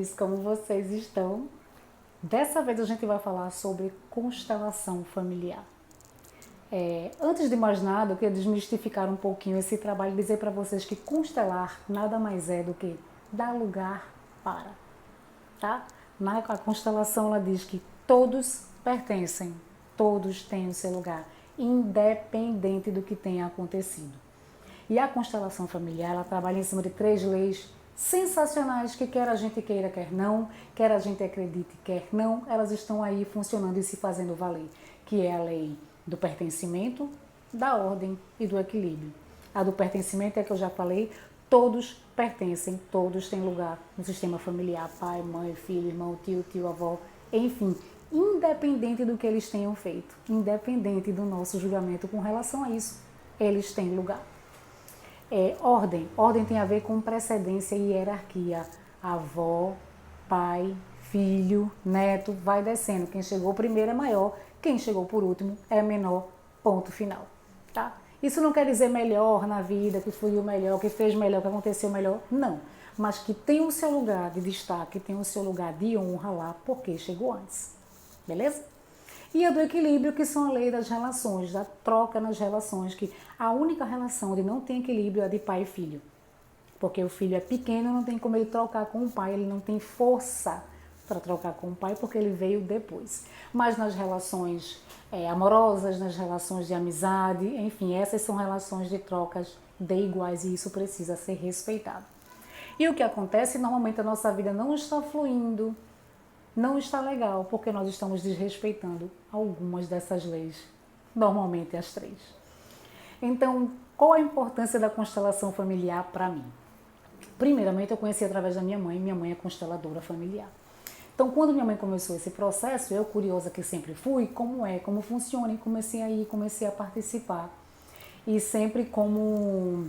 amores, como vocês estão? Dessa vez a gente vai falar sobre constelação familiar. Antes de mais nada, eu queria desmistificar um pouquinho esse trabalho e dizer para vocês que constelar nada mais é do que dar lugar para, tá? A constelação ela diz que todos pertencem, todos têm o seu lugar, independente do que tenha acontecido. E a constelação familiar, ela trabalha em cima de 3 leis sensacionais que quer a gente queira, quer não, quer a gente acredite, quer não, elas estão aí funcionando e se fazendo valer, que é a lei do pertencimento, da ordem e do equilíbrio. A do pertencimento é a que eu já falei, todos pertencem, todos têm lugar no sistema familiar, pai, mãe, filho, irmão, tio, avó, enfim, independente do que eles tenham feito, independente do nosso julgamento com relação a isso, eles têm lugar. Ordem tem a ver com precedência e hierarquia. Avó, pai, filho, neto, vai descendo. Quem chegou primeiro é maior, quem chegou por último é menor, ponto final. Tá? Isso não quer dizer melhor na vida, que foi o melhor, que fez melhor, que aconteceu melhor, não. Mas que tem o seu lugar de destaque, tem o seu lugar de honra lá, porque chegou antes. Beleza? E a do equilíbrio, que são a lei das relações, da troca nas relações, que a única relação onde não tem equilíbrio é a de pai e filho. Porque o filho é pequeno, não tem como ele trocar com o pai, ele não tem força para trocar com o pai, porque ele veio depois. Mas nas relações amorosas, nas relações de amizade, enfim, essas são relações de trocas de iguais e isso precisa ser respeitado. E o que acontece, normalmente a nossa vida não está fluindo, não está legal, porque nós estamos desrespeitando algumas dessas leis, normalmente as 3. Então, qual a importância da constelação familiar para mim? Primeiramente, eu conheci através da minha mãe é consteladora familiar. Então, quando minha mãe começou esse processo, eu, curiosa que sempre fui, como funciona, e comecei a participar. E sempre como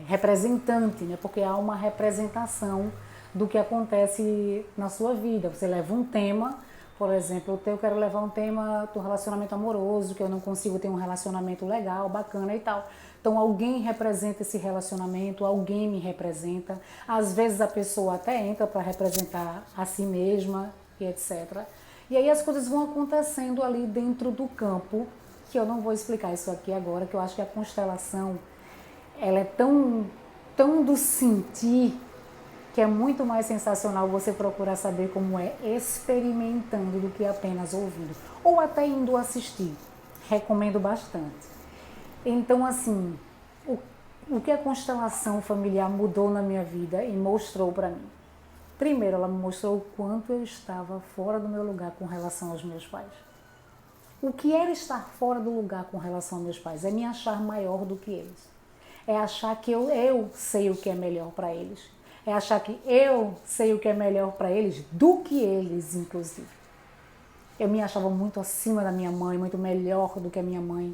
representante, né? Porque há uma representação do que acontece na sua vida. Você leva um tema, por exemplo, eu quero levar um tema do relacionamento amoroso, que eu não consigo ter um relacionamento legal, bacana e tal. Então alguém representa esse relacionamento, alguém me representa. Às vezes a pessoa até entra para representar a si mesma e etc. E aí as coisas vão acontecendo ali dentro do campo, que eu não vou explicar isso aqui agora, que eu acho que a constelação, ela é tão do sentir, que é muito mais sensacional você procurar saber como é experimentando do que apenas ouvindo. Ou até indo assistir. Recomendo bastante. Então, assim, o que a constelação familiar mudou na minha vida e mostrou para mim? Primeiro, ela me mostrou o quanto eu estava fora do meu lugar com relação aos meus pais. O que era estar fora do lugar com relação aos meus pais? É me achar maior do que eles. É achar que eu sei o que é melhor para eles. É achar que eu sei o que é melhor para eles do que eles, inclusive. Eu me achava muito acima da minha mãe, muito melhor do que a minha mãe.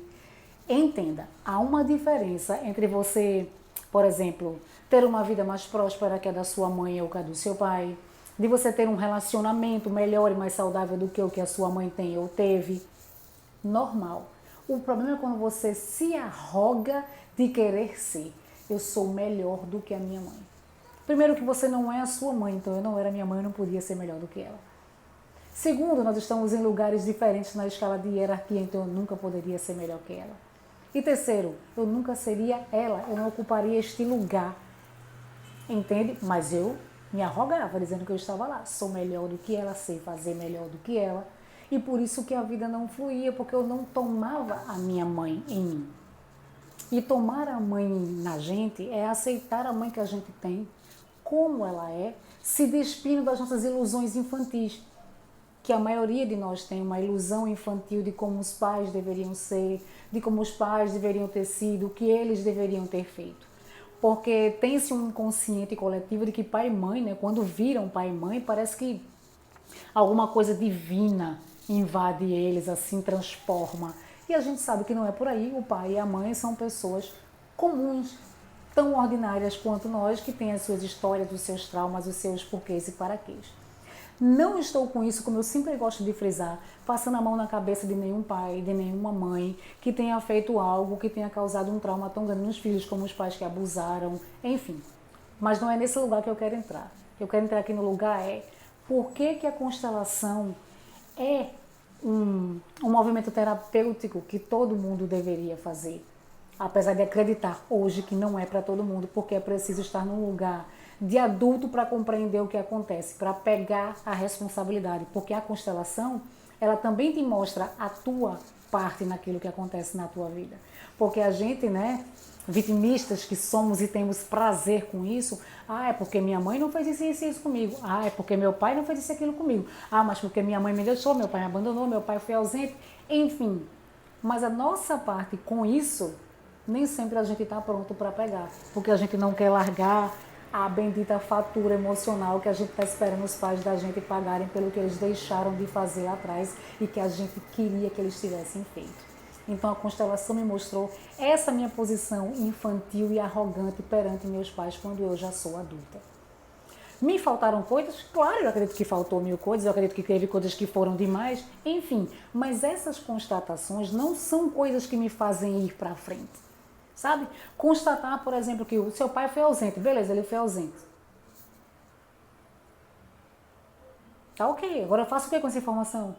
Entenda, há uma diferença entre você, por exemplo, ter uma vida mais próspera que a da sua mãe ou que a do seu pai, de você ter um relacionamento melhor e mais saudável do que o que a sua mãe tem ou teve. Normal. O problema é quando você se arroga de querer ser. Eu sou melhor do que a minha mãe. Primeiro que você não é a sua mãe, então eu não era minha mãe, eu não podia ser melhor do que ela. Segundo, nós estamos em lugares diferentes na escala de hierarquia, então eu nunca poderia ser melhor que ela. E terceiro, eu nunca seria ela, eu não ocuparia este lugar, entende? Mas eu me arrogava, dizendo que eu estava lá, sou melhor do que ela, sei fazer melhor do que ela, e por isso que a vida não fluía, porque eu não tomava a minha mãe em mim. E tomar a mãe na gente é aceitar a mãe que a gente tem, como ela é, se despindo das nossas ilusões infantis, que a maioria de nós tem uma ilusão infantil de como os pais deveriam ser, de como os pais deveriam ter sido, o que eles deveriam ter feito. Porque tem-se um inconsciente coletivo de que pai e mãe, né, quando viram pai e mãe, parece que alguma coisa divina invade eles, assim, transforma. E a gente sabe que não é por aí, o pai e a mãe são pessoas comuns, tão ordinárias quanto nós, que têm as suas histórias, os seus traumas, os seus porquês e paraquês. Não estou com isso, como eu sempre gosto de frisar, passando a mão na cabeça de nenhum pai, de nenhuma mãe que tenha feito algo que tenha causado um trauma tão grande nos filhos como os pais que abusaram, enfim. Mas não é nesse lugar que eu quero entrar. eu quero entrar aqui no lugar por que a constelação é um movimento terapêutico que todo mundo deveria fazer. Apesar de acreditar hoje que não é para todo mundo, porque é preciso estar num lugar de adulto para compreender o que acontece, para pegar a responsabilidade, porque a constelação, ela também te mostra a tua parte naquilo que acontece na tua vida. Porque a gente, né, vitimistas que somos e temos prazer com isso, é porque minha mãe não fez isso comigo, é porque meu pai não fez isso e aquilo comigo, mas porque minha mãe me deixou, meu pai me abandonou, meu pai foi ausente, enfim. Mas a nossa parte com isso, nem sempre a gente está pronto para pegar, porque a gente não quer largar a bendita fatura emocional que a gente está esperando os pais da gente pagarem pelo que eles deixaram de fazer lá atrás e que a gente queria que eles tivessem feito. Então a constelação me mostrou essa minha posição infantil e arrogante perante meus pais quando eu já sou adulta. Me faltaram coisas? Claro, eu acredito que faltou 1000 coisas, eu acredito que teve coisas que foram demais, enfim. Mas essas constatações não são coisas que me fazem ir para frente. Sabe? Constatar, por exemplo, que o seu pai foi ausente. Beleza, ele foi ausente. Tá ok, agora eu faço o que com essa informação?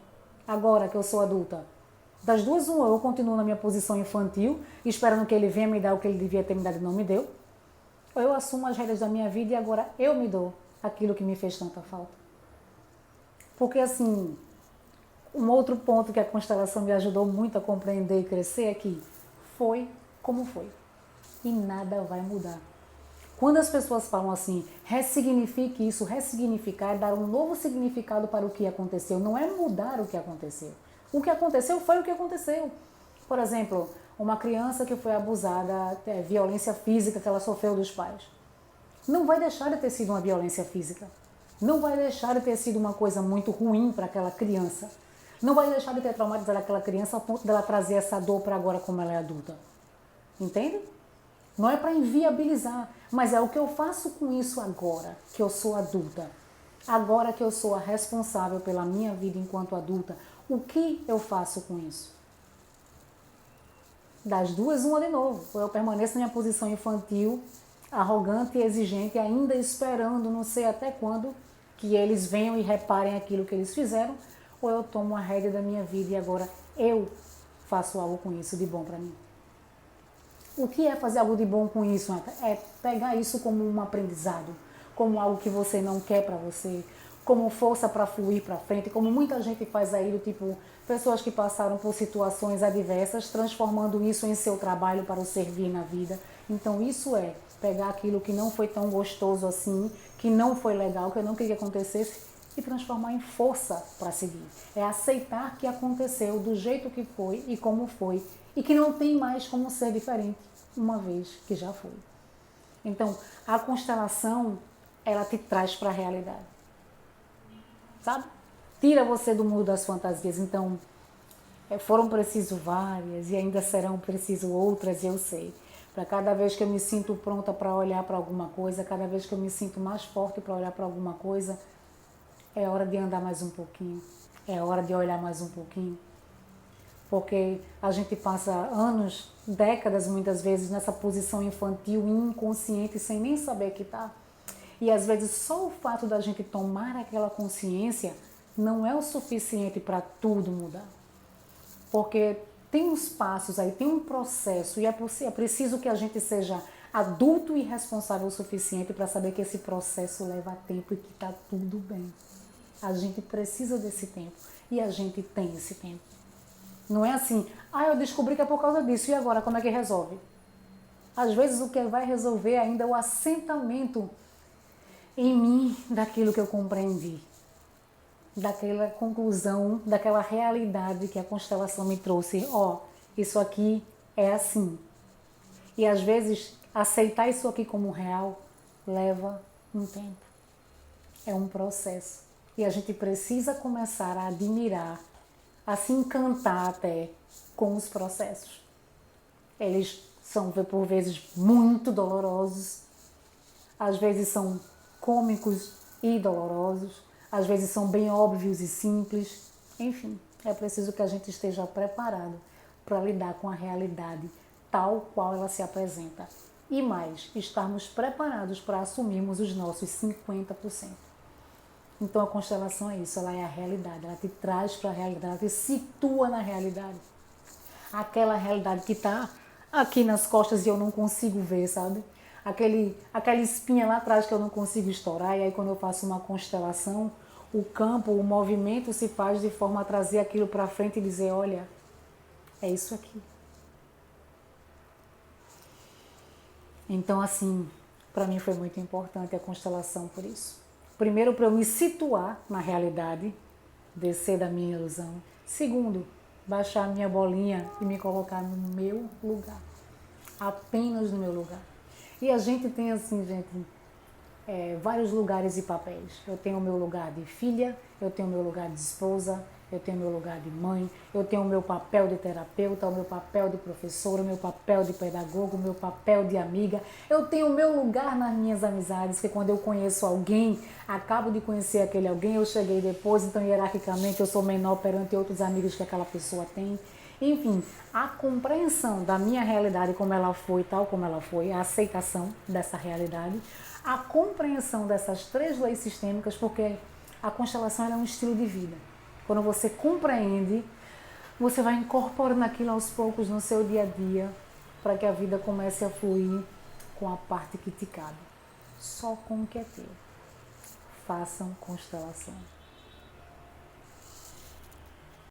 Agora que eu sou adulta. Das duas, uma, eu continuo na minha posição infantil, esperando que ele venha me dar o que ele devia ter me dado e não me deu. Ou eu assumo as rédeas da minha vida e agora eu me dou aquilo que me fez tanta falta. Porque assim, um outro ponto que a constelação me ajudou muito a compreender e crescer é que foi como foi. E nada vai mudar. Quando as pessoas falam assim, ressignifique isso, ressignificar é dar um novo significado para o que aconteceu, não é mudar o que aconteceu. O que aconteceu foi o que aconteceu. Por exemplo, uma criança que foi abusada, violência física que ela sofreu dos pais. Não vai deixar de ter sido uma violência física. Não vai deixar de ter sido uma coisa muito ruim para aquela criança. Não vai deixar de ter traumatizado aquela criança ao ponto dela trazer essa dor para agora como ela é adulta. Entende? Não é para inviabilizar, mas é o que eu faço com isso agora, que eu sou adulta. Agora que eu sou a responsável pela minha vida enquanto adulta, o que eu faço com isso? Das duas, uma de novo. Ou eu permaneço na minha posição infantil, arrogante e exigente, ainda esperando não sei até quando que eles venham e reparem aquilo que eles fizeram, ou eu tomo a rédea da minha vida e agora eu faço algo com isso de bom para mim. O que é fazer algo de bom com isso? É pegar isso como um aprendizado, como algo que você não quer para você, como força para fluir para frente, como muita gente faz aí, do tipo, pessoas que passaram por situações adversas, transformando isso em seu trabalho para o servir na vida. Então isso é pegar aquilo que não foi tão gostoso assim, que não foi legal, que eu não queria que acontecesse, e transformar em força para seguir. É aceitar que aconteceu do jeito que foi e como foi, e que não tem mais como ser diferente, uma vez que já foi. Então, a constelação, ela te traz para a realidade. Sabe? Tira você do mundo das fantasias. Então, foram preciso várias e ainda serão preciso outras, eu sei. Para cada vez que eu me sinto pronta para olhar para alguma coisa, cada vez que eu me sinto mais forte para olhar para alguma coisa, é hora de andar mais um pouquinho, é hora de olhar mais um pouquinho. Porque a gente passa anos, décadas muitas vezes, nessa posição infantil e inconsciente, sem nem saber que está. E às vezes só o fato da gente tomar aquela consciência não é o suficiente para tudo mudar. Porque tem uns passos aí, tem um processo, e é preciso que a gente seja adulto e responsável o suficiente para saber que esse processo leva tempo e que está tudo bem. A gente precisa desse tempo e a gente tem esse tempo. Não é assim, eu descobri que é por causa disso, e agora como é que resolve? Às vezes o que vai resolver ainda é o assentamento em mim daquilo que eu compreendi, daquela conclusão, daquela realidade que a constelação me trouxe. Isso aqui é assim. E às vezes aceitar isso aqui como real leva um tempo. É um processo. E a gente precisa começar a admirar, a se encantar até com os processos. Eles são, por vezes, muito dolorosos, às vezes são cômicos e dolorosos, às vezes são bem óbvios e simples. Enfim, é preciso que a gente esteja preparado para lidar com a realidade tal qual ela se apresenta. e mais, estarmos preparados para assumirmos os nossos 50%. Então a constelação é isso, ela é a realidade, ela te traz para a realidade, ela te situa na realidade. Aquela realidade que está aqui nas costas e eu não consigo ver, sabe? Aquela espinha lá atrás que eu não consigo estourar, e aí quando eu faço uma constelação, o campo, o movimento se faz de forma a trazer aquilo para frente e dizer, olha, é isso aqui. Então, assim, para mim foi muito importante a constelação por isso. Primeiro, para eu me situar na realidade, descer da minha ilusão. Segundo, baixar a minha bolinha e me colocar no meu lugar. Apenas no meu lugar. E a gente tem, assim, gente, vários lugares e papéis. Eu tenho o meu lugar de filha, eu tenho o meu lugar de esposa, eu tenho o meu lugar de mãe, eu tenho o meu papel de terapeuta, o meu papel de professora, o meu papel de pedagogo, o meu papel de amiga. Eu tenho o meu lugar nas minhas amizades, que quando eu conheço alguém, acabo de conhecer aquele alguém, eu cheguei depois, então hierarquicamente eu sou menor perante outros amigos que aquela pessoa tem. Enfim, a compreensão da minha realidade como ela foi, tal como ela foi, a aceitação dessa realidade, a compreensão dessas 3 leis sistêmicas, porque a constelação é um estilo de vida. Quando você compreende, você vai incorporando aquilo aos poucos no seu dia a dia, para que a vida comece a fluir com a parte que te cabe. Só com o que é teu. Façam constelação.